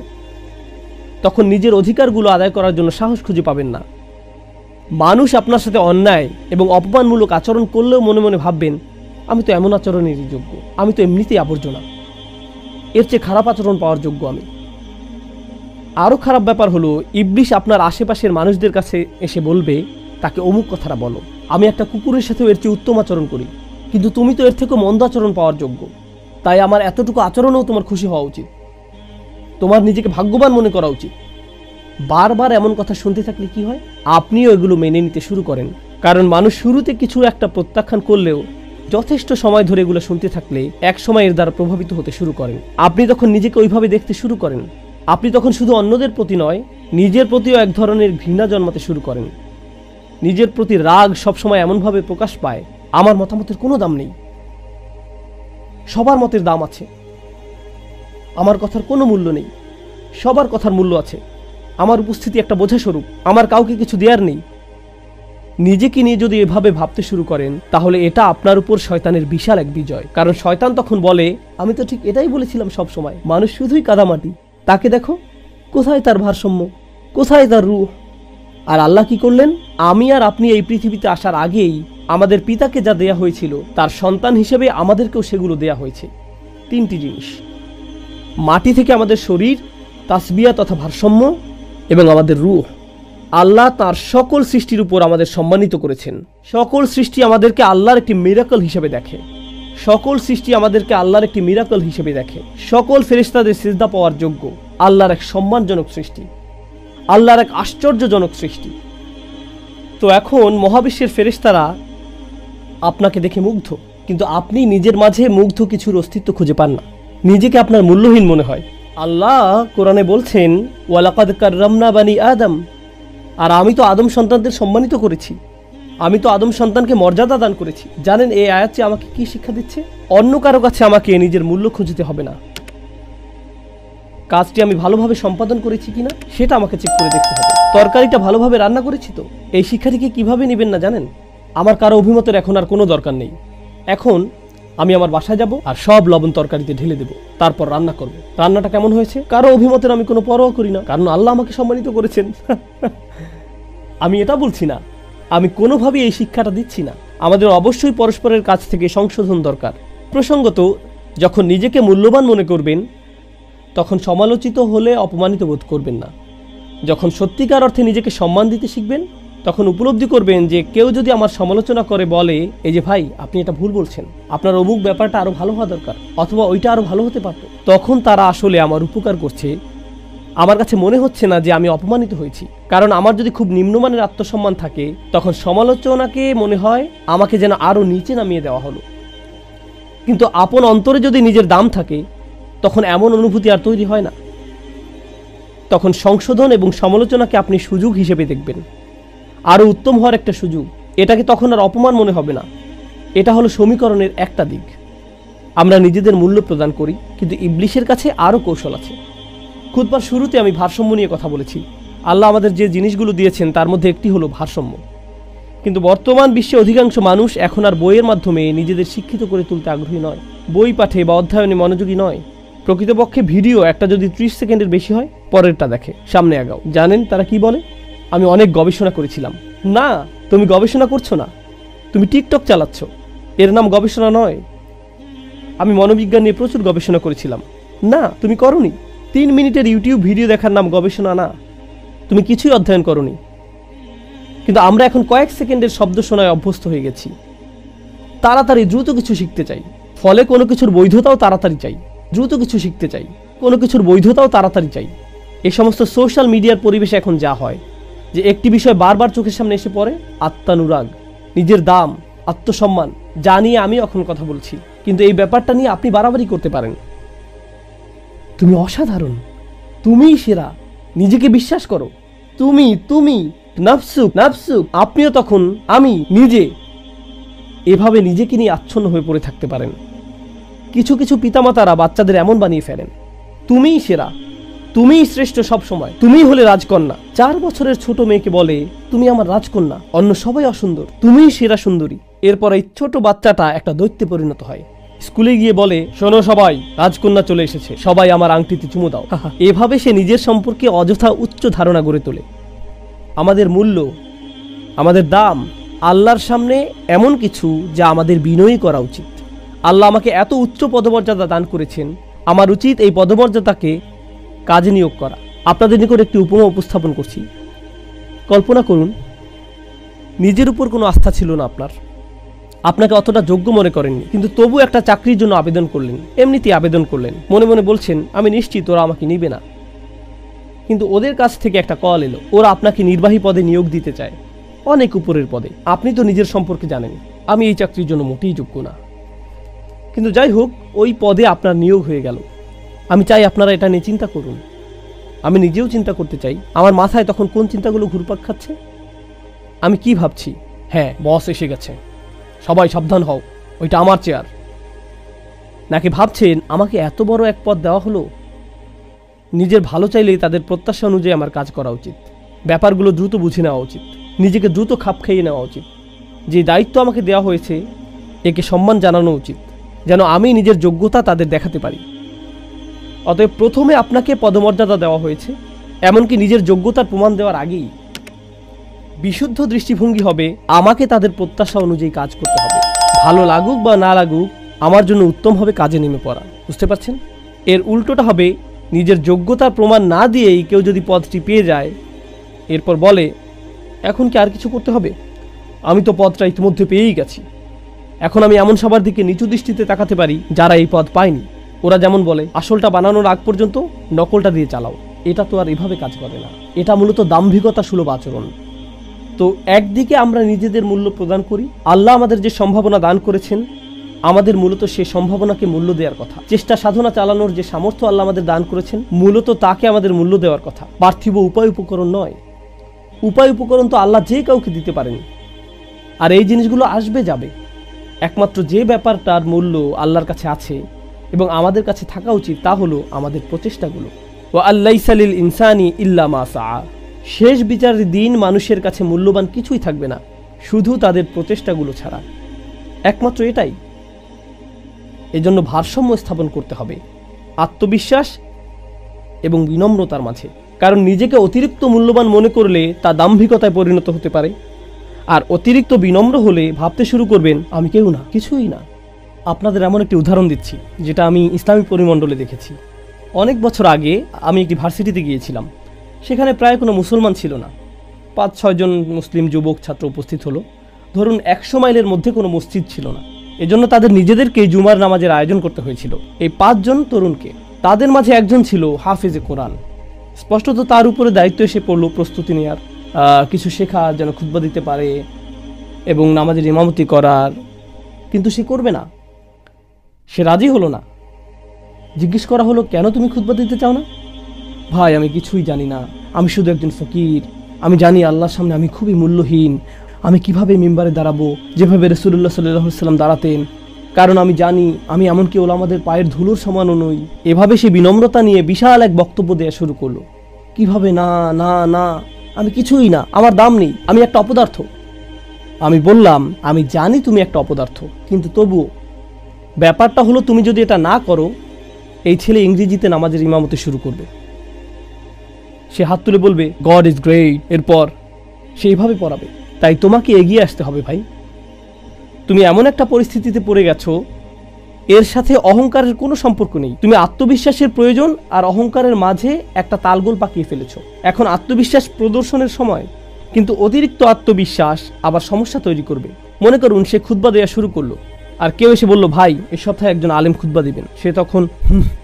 Speaker 1: তখন নিজের অধিকারগুলো আদায় করার জন্য সাহস খুঁজে পাবেন না। মানুষ আপনার সাথে অন্যায় এবং অপমানমূলক আচরণ করলেও মনে মনে ভাববেন, আমি তো এমন আচরণেরই যোগ্য, আমি তো এমনিতেই আবর্জনা, এর চেয়ে খারাপ আচরণ পাওয়ার যোগ্য আমি। আরও খারাপ ব্যাপার হলো, ইবলিস আপনার আশেপাশের মানুষদের কাছে এসে বলবে, তাকে অমুক কথাটা বলো, আমি একটা কুকুরের সাথেও এর চেয়ে উত্তম আচরণ করি, কিন্তু তুমি তো এর থেকেও মন্দ আচরণ পাওয়ার যোগ্য, তাই আমার এতটুকু আচরণেও তোমার খুশি হওয়া উচিত, তোমার নিজেকে ভাগ্যবান মনে করা উচিত। বারবার এমন কথা শুনতে থাকলে কি হয়? আপনিও এগুলো মেনে নিতে শুরু করেন। কারণ মানুষ শুরুতে কিছু একটা প্রত্যাখ্যান করলেও যথেষ্ট সময় ধরে এগুলো শুনতে থাকলে এক সময় এর দ্বারা প্রভাবিত হতে শুরু করেন। আপনি তখন নিজেকে ওইভাবে দেখতে শুরু করেন। আপনি তখন শুধু অন্যদের প্রতি নয়, নিজের প্রতিও এক ধরনের ঘৃণা জন্মাতে শুরু করেন। নিজের প্রতি রাগ সবসময় এমনভাবে প্রকাশ পায়, আমার মতামতের কোনো দাম নেই, সবার মতের দাম আছে, আমার কথার কোনো মূল্য নেই, সবার কথার মূল্য আছে, আমার উপস্থিতি একটা বোঝাস্বরূপ, আমার কাউকে কিছু দেওয়ার নেই। নিজেকে নিয়ে যদি এভাবে ভাবতে শুরু করেন তাহলে এটা আপনার উপর শয়তানের বিশাল এক বিজয়। কারণ শয়তান তখন বলে, আমি তো ঠিক এটাই বলেছিলাম সব সময়, মানুষ শুধুই কাদামাটি, তাকে দেখো কোথায় তার ভারসাম্য, কোথায় তার রূহ। আর আল্লাহ কি করলেন? আমি আর আপনি এই পৃথিবীতে আসার আগেই আমাদের পিতাকে যা দেয়া হয়েছিল তার সন্তান হিসেবে আমাদেরকেও সেগুলো দেয়া হয়েছে। 3টি জিনিস, মাটি থেকে আমাদের শরীর, তাসবিয়া তথা ভারসাম্য, এবং আমাদের রূহ। আল্লাহ তার সকল সৃষ্টির উপর আমাদের সম্মানিত করেছেন। সকল সৃষ্টি আমাদেরকে আল্লাহর একটি মিরাকল হিসেবে দেখে। সকল সৃষ্টি আমাদেরকে আল্লাহর একটি মিরাকল হিসেবে দেখে। সকল ফেরেশতাদের সিজদা পাওয়ার যোগ্য। আল্লাহর এক সম্মানজনক সৃষ্টি, আল্লাহর এক আশ্চর্যজনক সৃষ্টি। তো এখন মহাবিশ্বের ফেরেশতারা আপনাকে দেখে মুগ্ধ, কিন্তু আপনি নিজের মাঝে মুগ্ধ কিছুর অস্তিত্ব খুঁজে পান না। নিজেকে আপনার মূল্যহীন মনে হয়। আল্লাহ কোরআনে বলছেন, ওয়ালাকাদ কাররামনা বানি আদম, আর আমি তো আদম সন্তানদের সম্মানিত করেছি, আমি তো আদম সন্তানকে মর্যাদা দান করেছি। জানেন এই আয়াতটি আমাকে কি শিক্ষা দিচ্ছে? অন্য কারো কাছে আমাকে নিজের মূল্য খুঁজতে হবে না। কাজটি আমি ভালোভাবে সম্পাদন করেছি কিনা সেটা আমাকে চেক করে দেখতে হবে। তরকারিটা ভালোভাবে রান্না করেছি তো? এই শিক্ষাটিকে কিভাবে নেবেন না জানেন? আমার কারো অভিমতের এখন আর কোনো দরকার নেই। এখন আমি আমার বাসায় যাব আর সব লবণ তরকারিতে ঢেলে দেব, তারপর রান্না করব। রান্নাটা কেমন হয়েছে কারো অভিমতের আমি কোনো পরোয়া করি না, কারণ আল্লাহ আমাকে সম্মানিত করেছেন। আমি এটা বলছি না, আমি কোনোভাবেই এই শিক্ষাটা দিচ্ছি না। আমাদের অবশ্যই পরস্পরের কাছ থেকে সংশোধন দরকার। প্রসঙ্গত, যখন নিজেকে মূল্যবান মনে করবেন তখন সমালোচিত হলে অপমানিত বোধ করবেন না। যখন সত্যিকার অর্থে নিজেকে সম্মান দিতে শিখবেন তখন উপলব্ধি করবেন যে কেউ যদি আমার সমালোচনা করে বলে, এই যে ভাই আপনি এটা ভুল বলছেন, আপনার অমুক ব্যাপারটা আরো ভালো হওয়া দরকার, অথবা ওইটা আরো ভালো হতে পারত, তখন তারা আসলে আমার উপকার করছে। আমার কাছে মনে হচ্ছে না যে আমি অপমানিত হয়েছি। কারণ আমার যদি খুব নিম্নমানের আত্মসম্মান থাকে তখন সমালোচনাকে মনে হয় আমাকে যেন আরো নিচে নামিয়ে দেওয়া হলো। কিন্তু আপন অন্তরে যদি নিজের দাম থাকে তখন এমন অনুভূতি আর তৈরি হয় না। তখন সংশোধন এবং সমালোচনাকে আপনি সুযোগ হিসেবে দেখবেন, আরো উত্তম হওয়ার একটা সুযোগ। এটাকে তখন আর অপমান মনে হবে না। এটা হলো সমীকরণের একটা দিক। আমরা নিজেদের মূল্য প্রদান করি, কিন্তু ইবলিশের কাছে আরো কৌশল আছে। খুতবার শুরুতে আমি ভারসাম্য নিয়ে কথা বলেছি। আল্লাহ আমাদের যে জিনিসগুলো দিয়েছেন তার মধ্যে একটি হলো ভারসাম্য। কিন্তু বর্তমান বিশ্বে অধিকাংশ মানুষ এখন আর বইয়ের মাধ্যমে নিজেদের শিক্ষিত করে তুলতে আগ্রহী নয়, বই পাঠে বা অধ্যয়নে মনোযোগী নয়। প্রকৃতপক্ষে ভিডিও একটা যদি 30 সেকেন্ডের বেশি হয় পরেরটা দেখে, সামনে আগাও। জানেন তারা কি বলে? আমি অনেক গবেষণা করেছিলাম। না, তুমি গবেষণা করছো না, তুমি টিকটক চালাচ্ছ, এর নাম গবেষণা নয়। আমি মনোবিজ্ঞান নিয়ে প্রচুর গবেষণা করেছিলাম। না, তুমি করনি। 3 মিনিটের ইউটিউব ভিডিও দেখার নাম গবেষণা না, তুমি কিছুই অধ্যয়ন করনি। কিন্তু আমরা এখন কয়েক সেকেন্ডের শব্দ শোনায় অভ্যস্ত হয়ে গেছি। তাড়াতাড়ি দ্রুত কিছু শিখতে চাই, ফলে কোনো কিছুর বৈধতাও তাড়াতাড়ি চাই। দ্রুত কিছু শিখতে চাই, কোনো কিছুর বৈধতাও তাড়াতাড়ি চাই। এই সমস্ত সোশ্যাল মিডিয়ার পরিবেশে এখন যা হয় যে একটি বিষয় বারবার চোখের সামনে এসে পড়ে, আত্মানুরাগ, নিজের দাম, আত্মসম্মান, যা নিয়ে আমি এখন কথা বলছি। কিন্তু এই ব্যাপারটা নিয়ে আপনি বাড়াবাড়ি করতে পারেন। তুমি অসাধারণ, তুমিই সেরা, নিজেকে বিশ্বাস করো, তুমি তুমি নাফসুক নাফসুক। আপনিও তখন আমি নিজে, এভাবে নিজেকে নিয়ে আচ্ছন্ন হয়ে পড়ে থাকতে পারেন। কিছু কিছু পিতামাতারা বাচ্চাদের এমন বানিয়ে ফেলেন, তুমিই সেরা, তুমিই শ্রেষ্ঠ, সব সময় তুমিই হলে রাজকন্যা। 4 বছরের ছোট মেয়েকে বলে, তুমি আমার রাজকন্যা, অন্য সবাই অসুন্দর, তুমিই সেরা সুন্দরী। এরপর এই ছোট বাচ্চাটা একটা দৈত্যে পরিণত হয়। স্কুলে গিয়ে বলে, শোনো সবাই, রাজকন্যা চলে এসেছে, সবাই আমার আংটিতে চুমু দাও। এভাবে সে নিজের সম্পর্কে অযথা উচ্চ ধারণা গড়ে তোলে। আমাদের মূল্য, আমাদের দাম আল্লাহর সামনে এমন কিছু যা আমাদের বিনয়ী করা উচিত। আল্লাহ আমাকে এত উচ্চ পদমর্যাদা দান করেছেন, আমার উচিত এই পদমর্যাদাকে কাজে নিয়োগ করা। আপনাদের নিকট একটি উপমা উপস্থাপন করছি। কল্পনা করুন, নিজের উপর কোনো আস্থা ছিল না আপনার, আপনাকে অতটা যোগ্য মনে করেননি, কিন্তু তবু একটা চাকরির জন্য আবেদন করলেন। এমনিতেই আবেদন করলেন, মনে মনে বলছেন, আমি নিশ্চিত ওরা আমাকে নিবে না। কিন্তু ওদের কাছ থেকে একটা কল এলো, ওরা আপনাকে নির্বাহী পদে নিয়োগ দিতে চায়, অনেক উপরের পদে। আপনি তো নিজের সম্পর্কে জানেন, আমি এই চাকরির জন্য মোটেই যোগ্য না। কিন্তু যাই হোক, ওই পদে আপনার নিয়োগ হয়ে গেল। আমি চাই আপনারা এটা নিয়ে চিন্তা করুন। আমি নিজেও চিন্তা করতে চাই। আমার মাথায় তখন কোন চিন্তাগুলো ঘুরপাক খাচ্ছে? আমি কি ভাবছি? হ্যাঁ, বস এসে গেছে, সবাই সাবধান হও, ওইটা আমার চেয়ার। নাকি ভাবছেন আমাকে এত বড় এক পদ দেওয়া হলো, নিজের ভালো চাইলেই তাদের প্রত্যাশা অনুযায়ী আমার কাজ করা উচিত, ব্যাপারগুলো দ্রুত বুঝে নেওয়া উচিত, নিজেকে দ্রুত খাপ খাইয়ে নেওয়া উচিত। যে দায়িত্ব আমাকে দেওয়া হয়েছে একে সম্মান জানানো উচিত, যেন আমি নিজের যোগ্যতা তাদের দেখাতে পারি। অতএব প্রথমে আপনাকে পদমর্যাদা দেওয়া হয়েছে, এমনকি নিজের যোগ্যতার প্রমাণ দেওয়ার আগেই বিশুদ্ধ দৃষ্টিভঙ্গি হবে আমাকে তাদের প্রত্যাশা অনুযায়ী কাজ করতে হবে। ভালো লাগুক বা না লাগুক, আমার জন্য উত্তম হবে কাজে নেমে পড়া। বুঝতে পারছেন? এর উল্টোটা হবে, নিজের যোগ্যতার প্রমাণ না দিয়েই কেউ যদি পদটি পেয়ে যায়, এরপর বলে এখন কি আর কিছু করতে হবে, আমি তো পদটা ইতিমধ্যে পেয়েই গেছি, এখন আমি এমন সবার দিকে নিচু দৃষ্টিতে তাকাতে পারি যারা এই পদ পায়নি। ওরা যেমন বলে আসলটা বানানোর আগ পর্যন্ত নকলটা দিয়ে চালাও। এটা তো আর এভাবে কাজ করে না, এটা মূলত দাম্ভিকতা সুলভ আচরণ। তো একদিকে আমরা নিজেদের মূল্য প্রদান করি, আল্লাহ আমাদের যে সম্ভাবনা দান করেছেন আমাদের মূলত সে সম্ভাবনাকে মূল্য দেওয়ার কথা। চেষ্টা সাধনা চালানোর যে সামর্থ্য আল্লাহ আমাদের দান করেছেন মূলত তাকে আমাদের মূল্য দেওয়ার কথা, পার্থিব উপায় উপকরণ নয়। উপায় উপকরণ তো আল্লাহ যে কাউকে দিতে পারেন, আর এই জিনিসগুলো আসবে যাবে। একমাত্র যে ব্যাপারটার মূল্য আল্লাহর কাছে আছে এবং আমাদের কাছে থাকা উচিত তা হলো আমাদের প্রচেষ্টাগুলো। ওয়া আল্লাইসা লিল ইনসানি ইল্লা মা সাআ। শেষ বিচারের দিন মানুষের কাছে মূল্যবান কিছুই থাকবে না শুধু তাদের প্রচেষ্টাগুলো ছাড়া, একমাত্র এটাই। এজন্য ভারসাম্য স্থাপন করতে হবে আত্মবিশ্বাস এবং বিনম্রতার মাঝে, কারণ নিজেকে অতিরিক্ত মূল্যবান মনে করলে তা দাম্ভিকতায় পরিণত হতে পারে, আর অতিরিক্ত বিনম্র হলে ভাবতে শুরু করবেন আমি কেউ না, কিছুই না। আপনাদের এমন একটি উদাহরণ দিচ্ছি যেটা আমি ইসলামী পরিমণ্ডলে দেখেছি। অনেক বছর আগে আমি একটি ভার্সিটিতে গিয়েছিলাম, সেখানে প্রায় কোনো মুসলমান ছিল না। 5-6 জন মুসলিম যুবক ছাত্র উপস্থিত হলো। ধরুন 100 মাইলের মধ্যে কোনো মসজিদ ছিল না, এজন্য তাদের নিজেদেরকে জুমার নামাজের আয়োজন করতে হয়েছিল। এই 5 জন তরুণকে, তাদের মাঝে একজন ছিল হাফেজে কোরআন। স্পষ্টত তার উপরে দায়িত্ব এসে পড়লো প্রস্তুতি নেওয়ার, কিছু শেখা যেন খুতবা দিতে পারে এবং নামাজের ইমামতি করার, কিন্তু সে করবে না, সে রাজি হলো না। জিজ্ঞেস করা হলো কেন তুমি খুতবা দিতে চাও না? ভাই আমি কিছুই জানি না, আমি শুধু একজন ফকির, আমি জানি আল্লাহর সামনে আমি খুবই মূল্যহীন, আমি কিভাবে মিম্বারে দাঁড়াবো যেভাবে রাসূলুল্লাহ সাল্লাল্লাহু আলাইহি ওয়াসাল্লাম দাঁড়াতেন, কারণ আমি জানি আমি এমনকি ওলামাদের পায়ের ধুলোর সমানও নই। এভাবে সে বিনম্রতা নিয়ে বিশাল এক বক্তব্য দেওয়া শুরু করলো। কিভাবে না না না, আমি কিছুই না, আমার দাম নেই, আমি একটা অপদার্থ। আমি বললাম আমি জানি তুমি একটা অপদার্থ, কিন্তু তবুও ব্যাপারটা হলো তুমি যদি এটা না করো, এই ছেলে ইংরেজিতে নামাজের ইমামতি শুরু করবে, সে হাত তুলে বলবে গড ইজ গ্রেট, এরপর সে এইভাবে পড়াবে। তাই তোমাকে এগিয়ে আসতে হবে ভাই। তুমি এমন একটা পরিস্থিতিতে পড়ে গেছো, এর সাথে অহংকারের কোনো সম্পর্ক নেই। তুমি আত্মবিশ্বাসের প্রয়োজন আর অহংকারের মাঝে একটা তালগোল পাকিয়ে ফেলেছো। এখন আত্মবিশ্বাস প্রদর্শনের সময়, কিন্তু অতিরিক্ত আত্মবিশ্বাস আবার সমস্যা তৈরি করবে। মনে করুন সে খুতবা দেওয়া শুরু করলো, আর কেউ এসে বলল ভাই এই সপ্তাহে একজন আলেম খুতবা দিবেন। সে তখন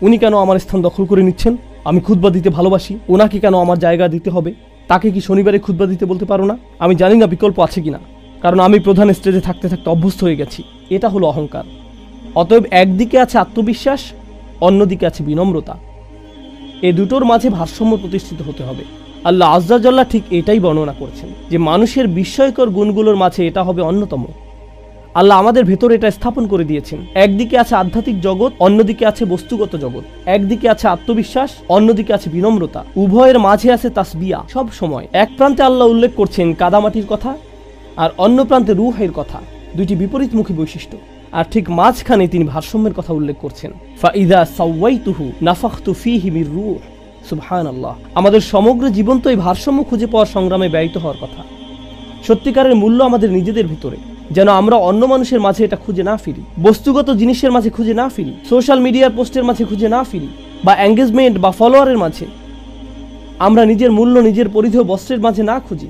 Speaker 1: উনি কেন আমার স্থান দখল করে নিচ্ছেন, আমি খুতবা দিতে ভালোবাসি, ওনাকে কেন আমার জায়গা দিতে হবে, তাকে কি শনিবারে খুতবা দিতে বলতে পারো না? আমি জানি না বিকল্প আছে কিনা, কারণ আমি প্রধান স্টেজে থাকতে থাকতে অভ্যস্ত হয়ে গেছি। এটা হলো অহংকার। অতএব একদিকে আছে আত্মবিশ্বাস, অন্যদিকে আছে বিনম্রতা। এই দুটোর মাঝে ভারসাম্য প্রতিষ্ঠিত হতে হবে। আল্লাহ আজ্জা জাল্লাহ ঠিক এটাই বর্ণনা করেছেন যে মানুষের বিস্ময়কর গুণগুলোর মাঝে এটা হবে অন্যতম। আল্লাহ আমাদের ভেতরে এটা স্থাপন করে দিয়েছেন। একদিকে আছে আধ্যাত্মিক জগৎ, অন্যদিকে আছে বস্তুগত জগৎ। একদিকে আছে আত্মবিশ্বাস, অন্যদিকে আছে বিনম্রতা। উভয়ের মাঝে আছে তাসবিয়া। সব সময় এক প্রান্তে আল্লাহ উল্লেখ করছেন কাদামাটির কথা, আর অন্য প্রান্তে রূহের কথা, দুইটি বিপরীতমুখী বৈশিষ্ট্য। আর ঠিক মাঝখানে তিনি ভারসাম্যের কথা উল্লেখ করছেন, ফাইদা সাওয়াইতুহু নাফাখতু ফীহি মির রূহ। সুবহানাল্লাহ। আমাদের সমগ্র জীবন তো এই ভারসাম্য খুঁজে পাওয়ার সংগ্রামে ব্যয়িত হওয়ার কথা। সত্যিকারের মূল্য আমাদের নিজেদের ভিতরে, যেন আমরা অন্য মানুষের মাঝে এটা খুঁজে না ফিরি, বস্তুগত জিনিসের মাঝে খুঁজে না ফিরি, সোশ্যাল মিডিয়ার পোস্টের মাঝে খুঁজে না ফিরি, বা এঙ্গেজমেন্ট বা ফলোয়ারের মাঝে। আমরা নিজের মূল্য নিজের পরিধেয় বস্ত্রের মাঝে না খুঁজি,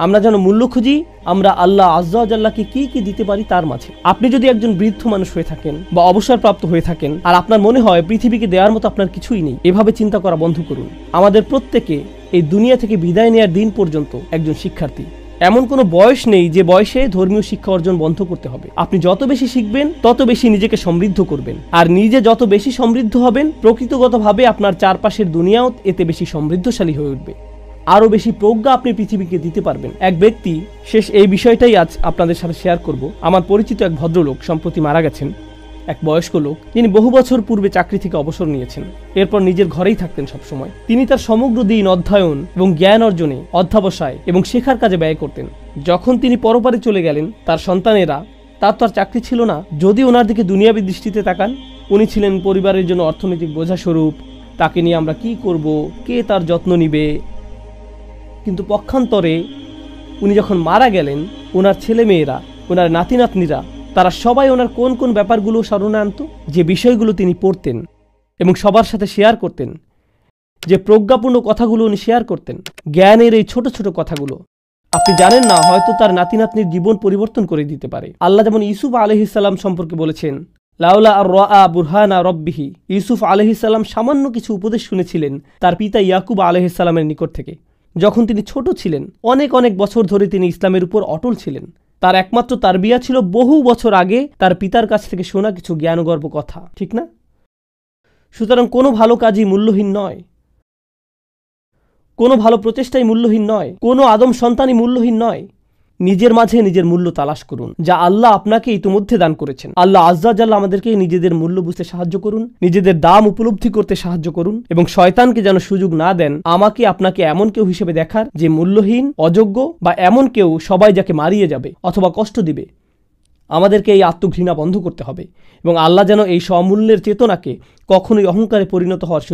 Speaker 1: আমরা যেন মূল্য খুঁজি আমরা আল্লাহ আজ্জা ওয়া জাল্লাহকে কি কি দিতে পারি তার মাঝে। আপনি যদি একজন বৃদ্ধ মানুষ হয়ে থাকেন বা অবসরপ্রাপ্ত হয়ে থাকেন, আর আপনার মনে হয় পৃথিবীকে দেওয়ার মতো আপনার কিছুই নেই, এভাবে চিন্তা করা বন্ধ করুন। আমাদের প্রত্যেকে এই দুনিয়া থেকে বিদায় নেওয়ার দিন পর্যন্ত একজন শিক্ষার্থী। এমন কোনো বয়স নেই যে বয়সে ধর্মীয় শিক্ষা অর্জন বন্ধ করতে হবে। আপনি যত বেশি শিখবেন তত বেশি নিজেকে সমৃদ্ধ করবেন, আর নিজে যত বেশি সমৃদ্ধ হবেন প্রকৃতগতভাবে আপনার চারপাশের দুনিয়াও এতে বেশি সমৃদ্ধশালী হয়ে উঠবে। আরও বেশি প্রজ্ঞা আপনি পৃথিবীকে দিতে পারবেন। এক ব্যক্তি, শেষ এই বিষয়টাই আজ আপনাদের সাথে শেয়ার করব। আমার পরিচিত এক ভদ্রলোক সম্প্রতি মারা গেছেন। এক বয়স্ক লোক, যিনি বহু বছর পূর্বে চাকরি থেকে অবসর নিয়েছেন। এরপর নিজের ঘরেই থাকতেন সবসময়। তিনি তার সমগ্র দিন অধ্যয়ন এবং জ্ঞান অর্জনে, অধ্যবসায় এবং শেখার কাজে ব্যয় করতেন। যখন তিনি পরপারে চলে গেলেন, তার সন্তানেরা, তার তো আর চাকরি ছিল না। যদি ওনার দিকে দুনিয়াবী দৃষ্টিতে তাকান, উনি ছিলেন পরিবারের জন্য অর্থনৈতিক বোঝা স্বরূপ। তাকে নিয়ে আমরা কি করব, কে তার যত্ন নিবে। কিন্তু পক্ষান্তরে উনি যখন মারা গেলেন, ওনার ছেলেমেয়েরা, ওনার নাতি নাতনিরা, তারা সবাই ওনার কোন কোন ব্যাপারগুলো স্মরণে আনত, যে বিষয়গুলো তিনি পড়তেন এবং সবার সাথে শেয়ার করতেন, যে প্রজ্ঞাপূর্ণ কথাগুলো উনি শেয়ার করতেন, জ্ঞানের এই ছোট ছোট কথাগুলো। আপনি জানেন না, হয়তো তার নাতি নাতনির জীবন পরিবর্তন করে দিতে পারে। আল্লাহ যেমন ইউসুফ আলাইহিস সালাম সম্পর্কে বলেছেন, লাউলা আর রাআ বুরহানা রব্বিহি, ইউসুফ আলাইহিস সালাম সামান্য কিছু উপদেশ শুনেছিলেন তার পিতা ইয়াকুব আলাইহিস সালামের নিকট থেকে। যখন তিনি ছোট ছিলেন, অনেক অনেক বছর ধরে তিনি ইসলামের উপর অটল ছিলেন। তার একমাত্র তারবিয়া ছিল বহু বছর আগে তার পিতার কাছ থেকে শোনা কিছু জ্ঞানগর্ভ কথা, ঠিক না? সুতরাং কোনো ভালো কাজই মূল্যহীন নয়, কোনো ভালো প্রচেষ্টাই মূল্যহীন নয়, কোনো আদম সন্তানই মূল্যহীন নয়। নিজের মাঝে নিজের মূল্য তালাশ করুন, যা আল্লাহ আপনাকে ইতিমধ্যে দান করেছেন। আল্লাহ আজ্জা জাল্লা আমাদেরকে নিজেদের মূল্য বুঝতে সাহায্য করুন, নিজেদের দাম উপলব্ধি করতে সাহায্য করুন, এবং শয়তানকে যেন সুযোগ না দেন আমাকে আপনাকে এমন কেউ হিসেবে দেখার যে মূল্যহীন, অযোগ্য, বা এমন কেউ সবাই যাকে মারিয়ে যাবে অথবা কষ্ট দিবে। আমাদেরকে এই আত্মঘৃণা বন্ধ করতে হবে এবং আল্লাহ যেন এই সমূল্যের চেতনাকে কখনোই অহংকারে পরিণত হওয়ার